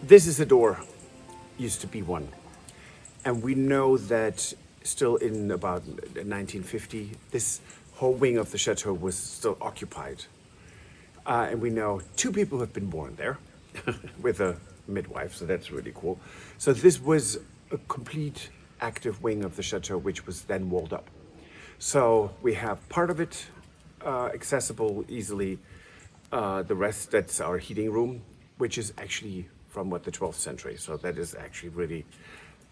This is a door, used to be one. And we know that still in about 1950, this whole wing of the chateau was still occupied. And we know two people have been born there with a midwife, so that's really cool. So this was a complete active wing of the chateau, which was then walled up. So we have part of it accessible easily. The rest, that's our heating room, which is actually from the 12th century. So that is actually really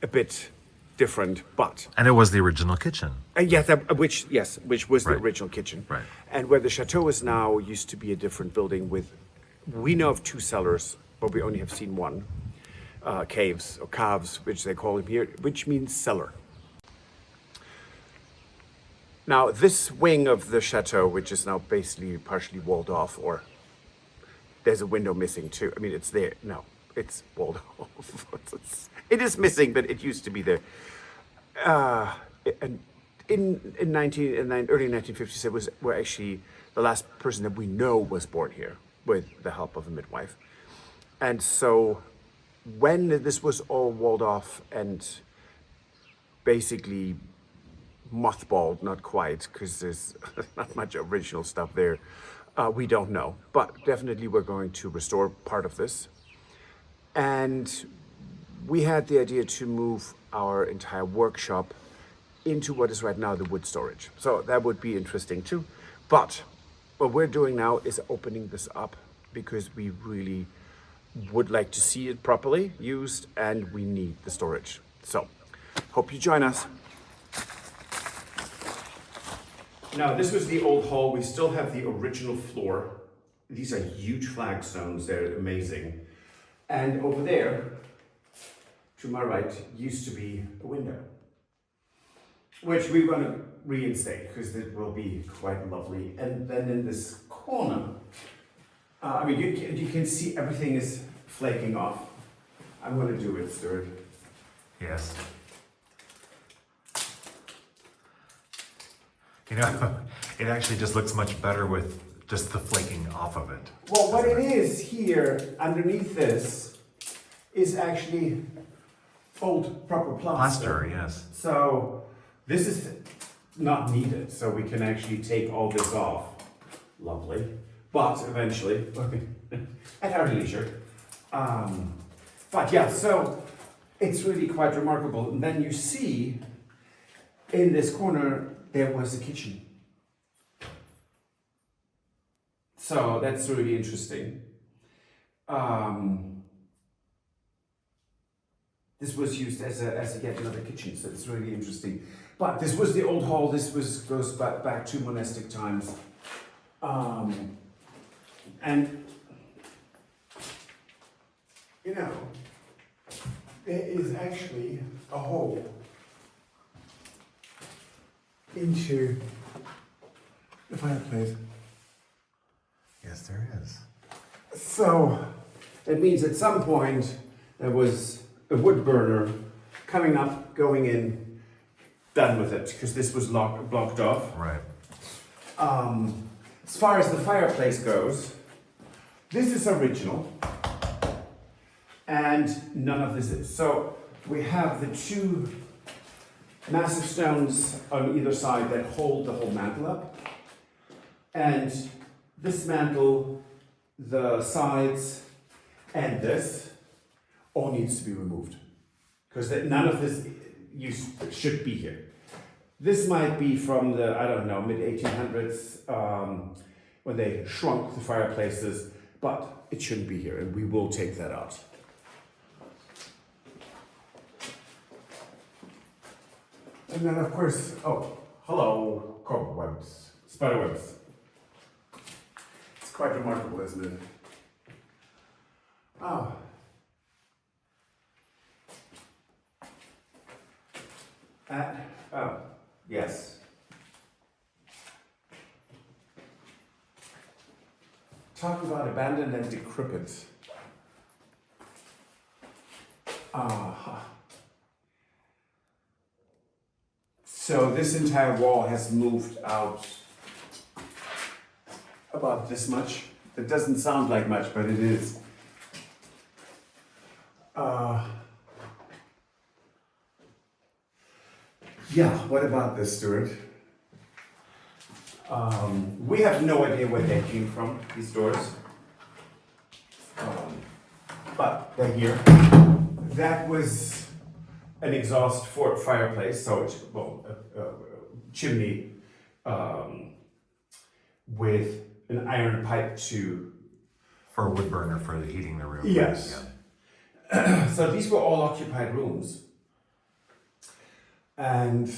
a bit different, but... And it was the original kitchen. Yes, which was the Right. original kitchen. Right. And where the chateau is now used to be a different building with, we know of two cellars, but we only have seen one. Caves, or caves, which they call them here, which means cellar. Now, this wing of the chateau, which is now basically partially walled off, or there's a window missing too. I mean, it's there. No, it's walled off. It is missing, but it used to be there. And in early 1950s, were actually the last person that we know was born here with the help of a midwife. And so when this was all walled off and basically mothballed, not quite, because there's not much original stuff there, we don't know. But definitely we're going to restore part of this. And we had the idea to move our entire workshop into what is right now the wood storage. So that would be interesting too. But what we're doing now is opening this up because we really would like to see it properly used and we need the storage. So hope you join us. Now, this was the old hall. We still have the original floor. These are huge flagstones. They're amazing. And over there, to my right, used to be a window, which we're going to reinstate because it will be quite lovely. And then in this corner, I mean, you can see everything is flaking off. I'm going to do it, Stuart. Yes. You know, it actually just looks much better with just the flaking off of it. Well, what it is here, underneath this, is actually old proper plaster. Plaster, yes. So this is not needed, so we can actually take all this off. Lovely. But eventually, at our leisure. But yeah, so it's really quite remarkable. And then you see in this corner, there was a kitchen. So that's really interesting. This was used as a yet another kitchen, so it's really interesting. But this was the old hall. This goes back to monastic times, and you know, there is actually a hole into the fireplace. Yes, there is. So that means at some point there was a wood burner coming up, going in, done with it, because this was blocked off. Right. As far as the fireplace goes, this is original, and none of this is. So we have the two massive stones on either side that hold the whole mantle up, and this mantle, the sides, and this all needs to be removed because none of this should be here. This might be from the, I don't know, mid 1800s when they shrunk the fireplaces, but it shouldn't be here, and we will take that out. And then, of course, oh, hello, cobwebs, spiderwebs. It's quite remarkable, isn't it? Oh. Oh, yes. Talk about abandoned and decrepit. So this entire wall has moved out about this much. It doesn't sound like much, but it is. Uh, yeah, what about this, Stuart? We have no idea where they came from, these doors. But they're here. That was an exhaust for fireplace, so it's, well, a chimney with an iron pipe to... For a wood burner for the heating the room. Yes. Yeah. So these were all occupied rooms. And,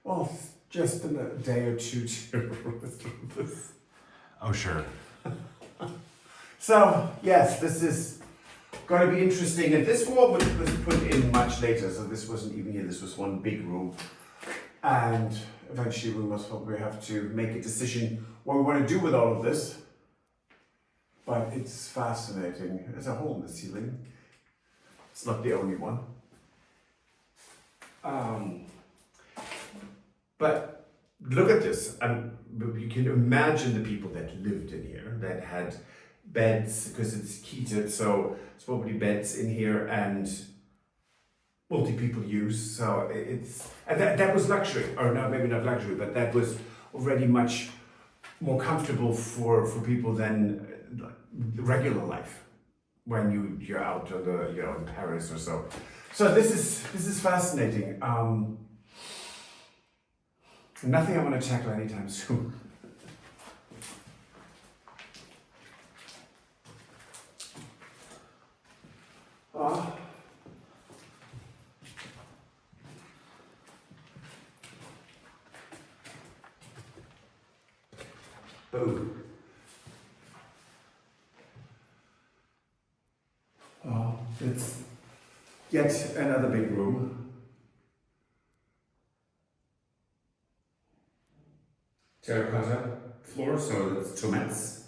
well, just in a day or two to this. Oh, sure. So, yes, this is going to be interesting. And this wall was put in much later, so this wasn't even here. This was one big room. And eventually we must probably have to make a decision what we want to do with all of this. But it's fascinating. There's a hole in the ceiling. It's not the only one. But look at this. You can imagine the people that lived in here, that had beds, because it's heated, so it's probably beds in here and multi-people use. So and that was luxury, or no, maybe not luxury, but that was already much more comfortable for people than regular life when you're out on the in Paris or so. So this is fascinating. Nothing I want to tackle anytime soon. Boom. It's yet another big room. Terracotta floor, so it's 2 mats.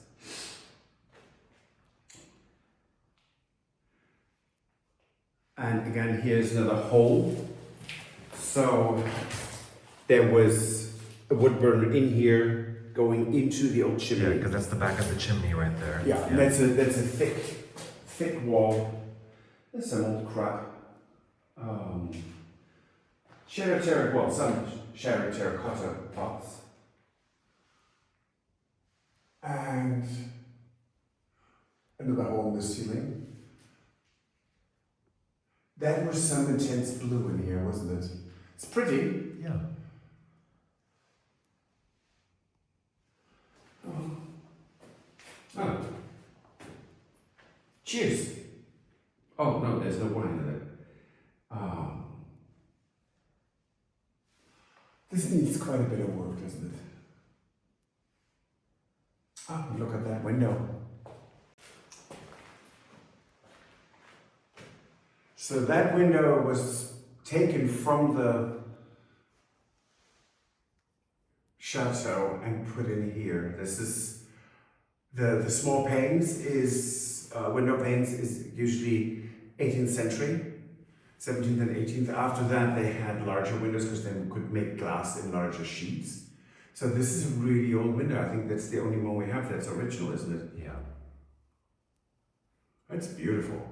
And again, here's another hole. So there was a wood burner in here going into the old chimney. Yeah, because that's the back of the chimney right there. Yeah, and that's a thick wall. There's some old crap. Some sherry terracotta pots. And another hole in the ceiling. That was some intense blue in here, wasn't it? It's pretty. Yeah. Oh. Cheers. Oh, no, there's no wine in it. This needs quite a bit of work, doesn't it? Oh, look at that window. So that window was taken from the Chateau and put in here. This is the small panes is window panes is usually 18th century, 17th and 18th. After that, they had larger windows because they could make glass in larger sheets. So this is a really old window. I think that's the only one we have that's original, isn't it? Yeah. That's beautiful.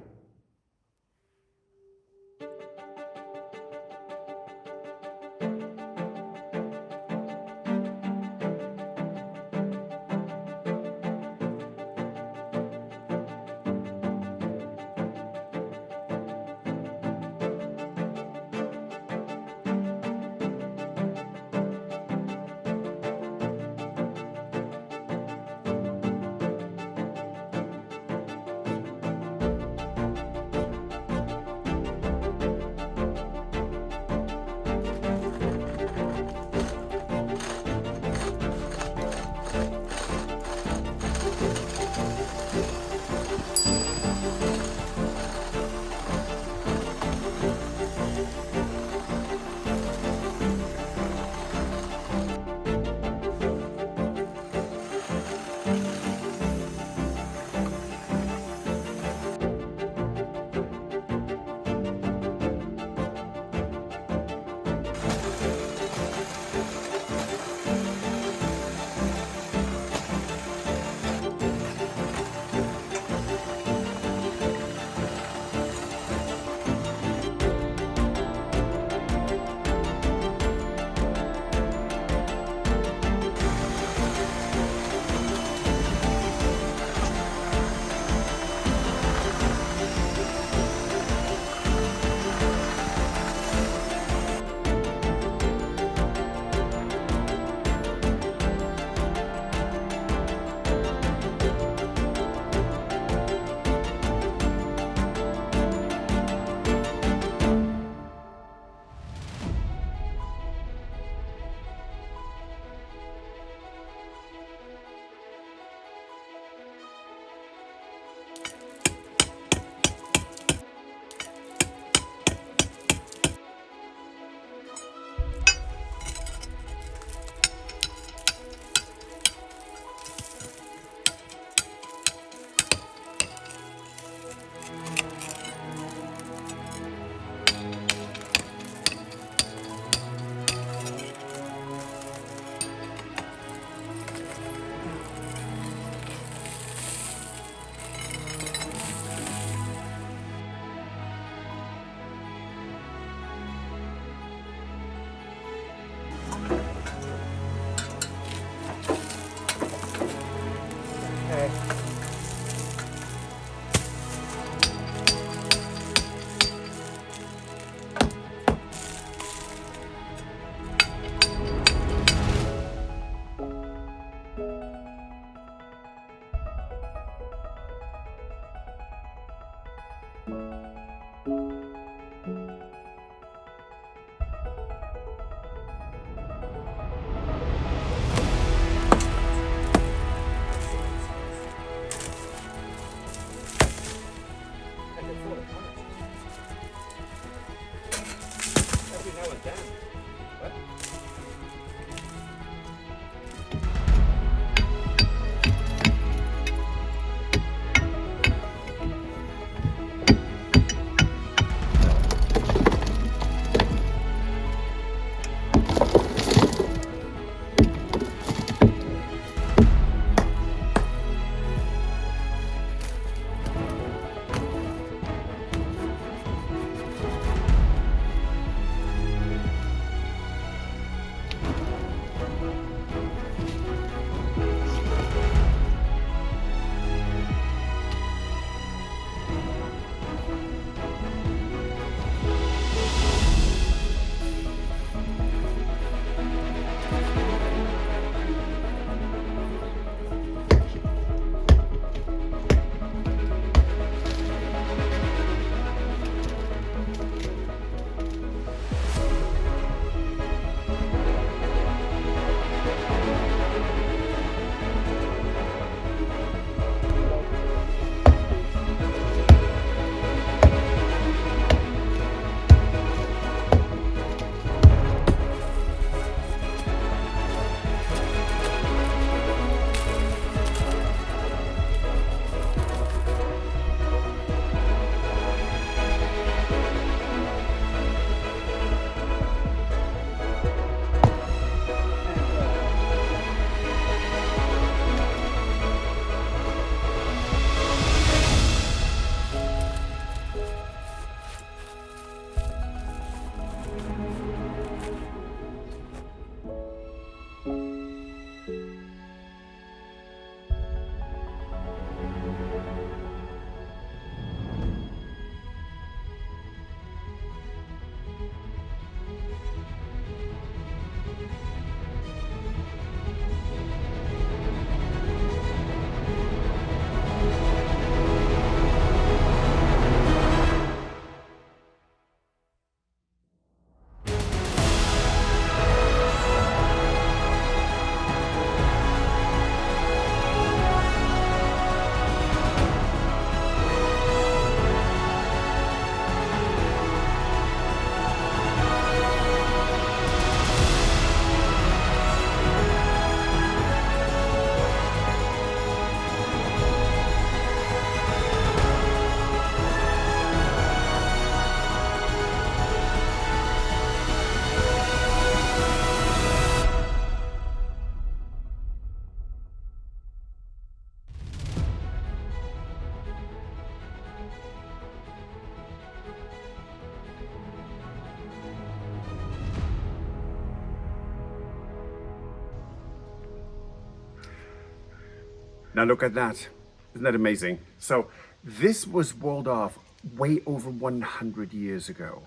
Now look at that. Isn't that amazing? So this was walled off way over 100 years ago.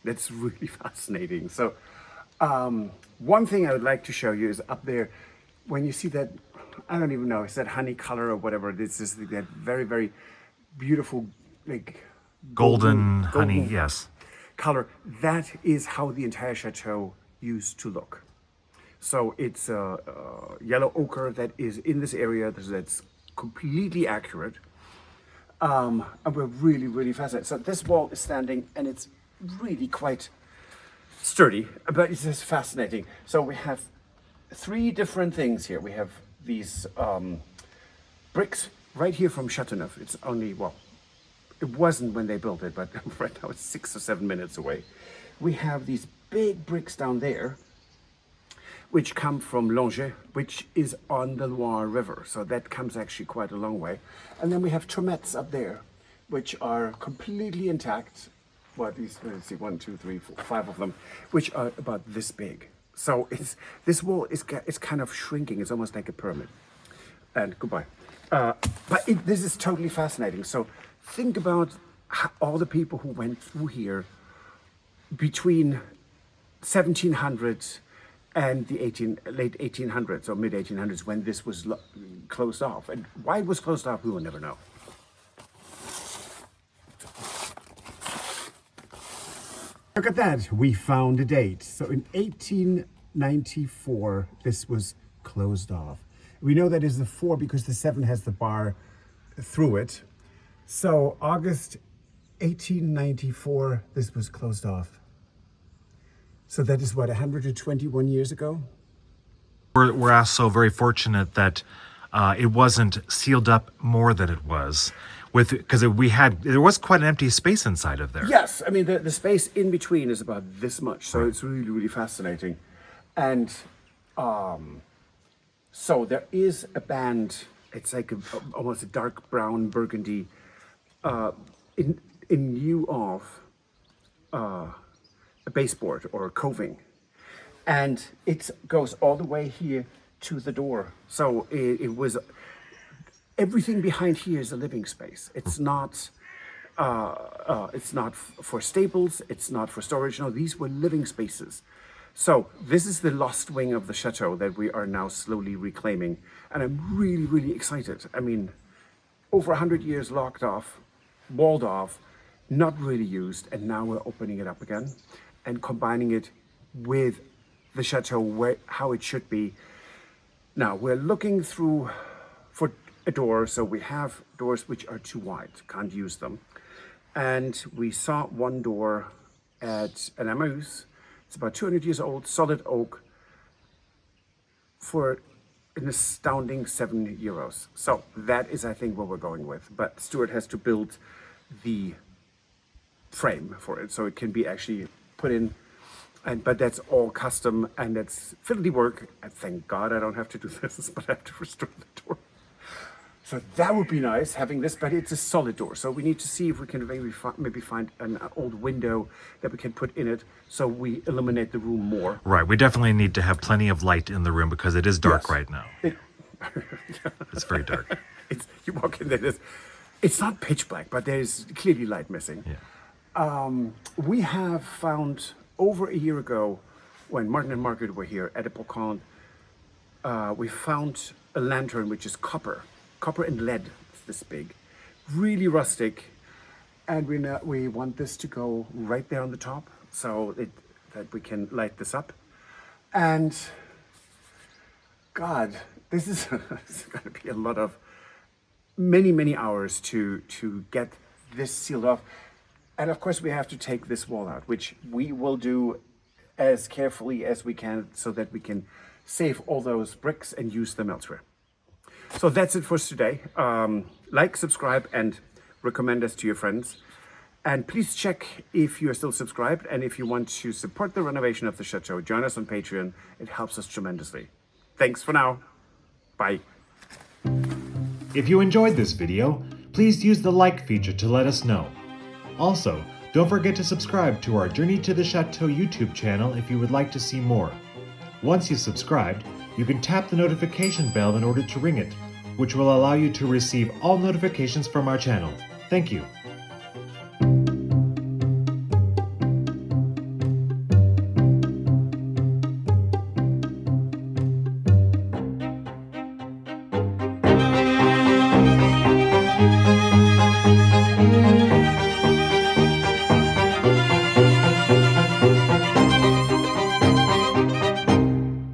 That's really fascinating. So one thing I would like to show you is up there, when you see that, I don't even know, is that honey color or whatever, this is that very, very beautiful, like golden honey, yes. Color. That is how the entire chateau used to look. So it's a yellow ochre that is in this area that's completely accurate. And we're really, really fascinated. So this wall is standing and it's really quite sturdy, but it's just fascinating. So we have three different things here. We have these bricks right here from Chateau. It's only, well, it wasn't when they built it, but right now it's 6 or 7 minutes away. We have these big bricks down there, which come from Langeais, which is on the Loire River. So that comes actually quite a long way. And then we have Crommerts up there, which are completely intact. Well, at least, let's see, 1, 2, 3, 4, 5 of them, which are about this big. So this wall is kind of shrinking. It's almost like a pyramid. And goodbye. This is totally fascinating. So think about all the people who went through here between 1700s and the late 1800s or mid 1800s when this was closed off. And why it was closed off, we will never know. Look at that, we found a date. So in 1894, this was closed off. We know that is the 4 because the 7 has the bar through it. So August 1894, this was closed off. So that is what, 121 years ago? We're also very fortunate that it wasn't sealed up more than it was, because there was quite an empty space inside of there. Yes, I mean the space in between is about this much, so it's really, really fascinating. And so there is a band. It's like almost a dark brown burgundy, in lieu of a baseboard or a coving, and it goes all the way here to the door. So it was everything behind here is a living space. It's not for stables. It's not for storage. No, these were living spaces. So this is the lost wing of the chateau that we are now slowly reclaiming, and I'm really, really excited. I mean, over 100 years locked off, walled off, not really used, and now we're opening it up again and combining it with the chateau how it should be. Now we're looking through for a door, so we have doors which are too wide, can't use them. And we saw one door at an Amuse. It's about 200 years old, solid oak, for an astounding €7. So that is, I think, what we're going with. But Stuart has to build the frame for it, so it can be actually put in. But that's all custom, and that's fiddly work. And thank God I don't have to do this, but I have to restore the door. So that would be nice, having this, but it's a solid door. So we need to see if we can maybe find an old window that we can put in it, so we illuminate the room more. Right, we definitely need to have plenty of light in the room because it is dark right now. It's very dark. You walk in there, it's not pitch black, but there's clearly light missing. Yeah. We have found over a year ago, when Martin and Margaret were here at Epocon, we found a lantern which is copper and lead. It's this big, really rustic, and we want this to go right there on the top, so that we can light this up. And God, this is going to be a lot of many hours to get this sealed off. And of course we have to take this wall out, which we will do as carefully as we can so that we can save all those bricks and use them elsewhere. So that's it for today. Like, subscribe, and recommend us to your friends. And please check if you're still subscribed, and if you want to support the renovation of the chateau, join us on Patreon. It helps us tremendously. Thanks for now. Bye. If you enjoyed this video, please use the like feature to let us know. Also, don't forget to subscribe to our Journey to the Chateau YouTube channel if you would like to see more. Once you've subscribed, you can tap the notification bell in order to ring it, which will allow you to receive all notifications from our channel. Thank you.